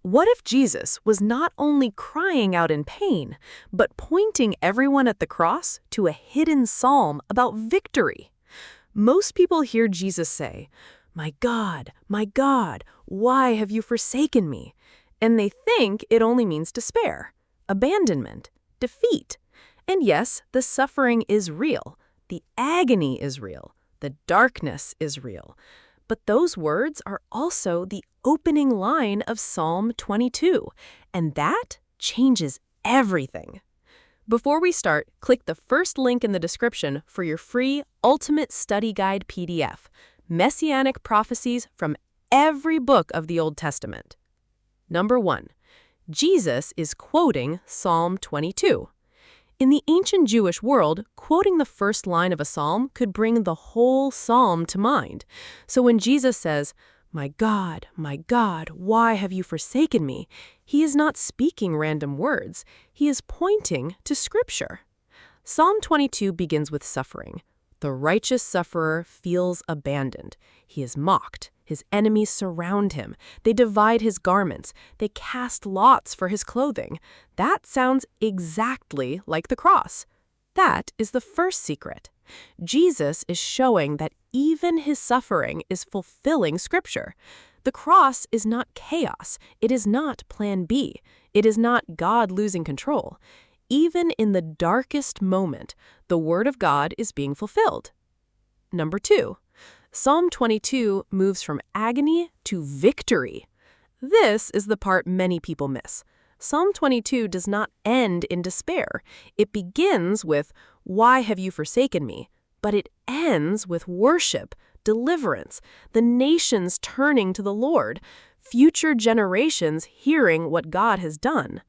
What if Jesus was not only crying out in pain, but pointing everyone at the cross to a hidden psalm about victory? Most people hear Jesus say, my God, why have you forsaken me?" And they think it only means despair, abandonment, defeat. And yes, the suffering is real, the agony is real, the darkness is real. But those words are also the opening line of Psalm 22, and that changes everything. Before we start, click the first link in the description for your free Ultimate Study Guide PDF, Messianic Prophecies from every book of the Old Testament. Number 1. Jesus is quoting Psalm 22. In the ancient Jewish world, quoting the first line of a psalm could bring the whole psalm to mind. So when Jesus says, my God, why have you forsaken me?" he is not speaking random words. He is pointing to Scripture. Psalm 22 begins with suffering. The righteous sufferer feels abandoned. He is mocked. His enemies surround him. They divide his garments. They cast lots for his clothing. That sounds exactly like the cross. That is the first secret. Jesus is showing that even his suffering is fulfilling Scripture. The cross is not chaos. It is not plan B. It is not God losing control. Even in the darkest moment, the Word of God is being fulfilled. Number 2. Psalm 22 moves from agony to victory. This is the part many people miss. Psalm 22 does not end in despair. It begins with, "Why have you forsaken me?" But it ends with worship, deliverance, the nations turning to the Lord, future generations hearing what God has done.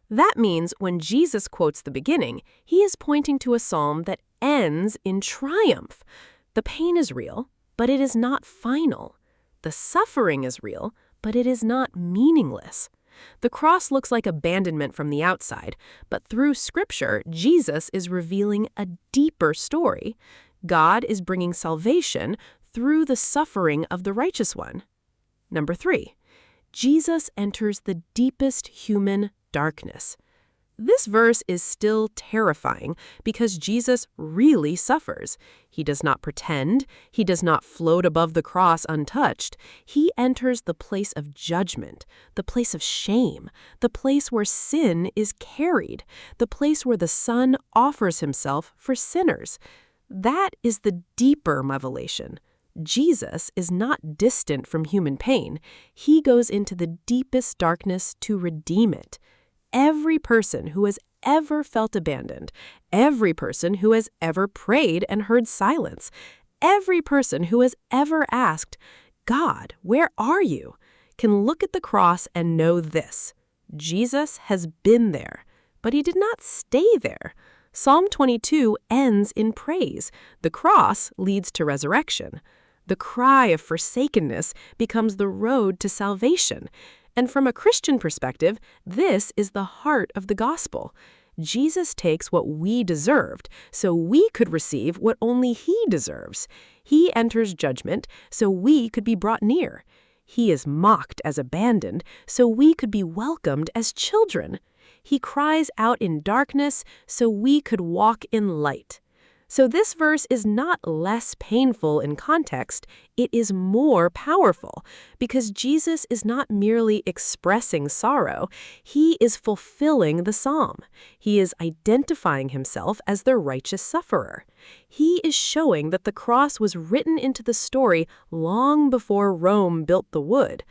That means when Jesus quotes the beginning, he is pointing to a psalm that ends in triumph. The pain is real, but it is not final. The suffering is real, but it is not meaningless. The cross looks like abandonment from the outside, but through Scripture, Jesus is revealing a deeper story. God is bringing salvation through the suffering of the righteous one. Number 3. Jesus enters the deepest human darkness. This verse is still terrifying because Jesus really suffers. He does not pretend. He does not float above the cross untouched. He enters the place of judgment, the place of shame, the place where sin is carried, the place where the Son offers himself for sinners. That is the deeper revelation. Jesus is not distant from human pain. He goes into the deepest darkness to redeem it. Every person who has ever felt abandoned, every person who has ever prayed and heard silence, every person who has ever asked, "God, where are you?" can look at the cross and know this: Jesus has been there, but he did not stay there. Psalm 22 ends in praise. The cross leads to resurrection. The cry of forsakenness becomes the road to salvation. And from a Christian perspective, this is the heart of the gospel. Jesus takes what we deserved so we could receive what only he deserves. He enters judgment so we could be brought near. He is mocked as abandoned so we could be welcomed as children. He cries out in darkness so we could walk in light. So this verse is not less painful in context, it is more powerful, because Jesus is not merely expressing sorrow, he is fulfilling the psalm. He is identifying himself as the righteous sufferer. He is showing that the cross was written into the story long before Rome built the wood.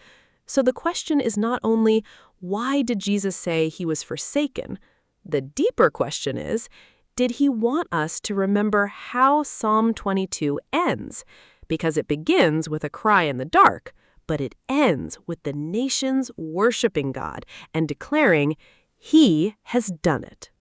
So the question is not only, why did Jesus say he was forsaken? The deeper question is, did he want us to remember how Psalm 22 ends? Because it begins with a cry in the dark, but it ends with the nations worshiping God and declaring, "He has done it."